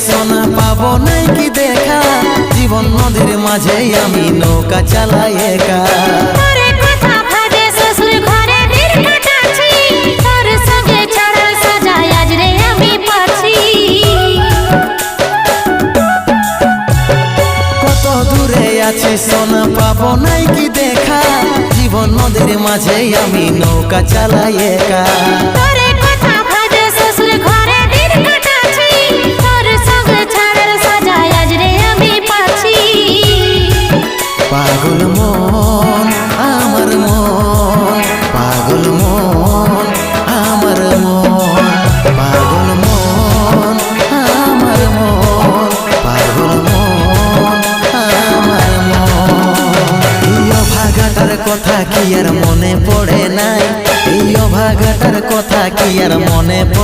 সোনা পাবো নাই কি দেখা, জীবন নদীর মাঝে আমি নৌকা চালাই একা। কত দূরে আছি সোনা পাবো নাই কি দেখা, জীবন নদীর মাঝে আমি নৌকা চালাই একা। পাগল মন আমার মন, পাগল মন আমার মন, পাগল মন আমার মন, পাগল মন আমার মন। এই অভাগাটার কথা কি আর মনে পড়ে নাই, এই অভাগাটার কথা কি আর মনে পড়ে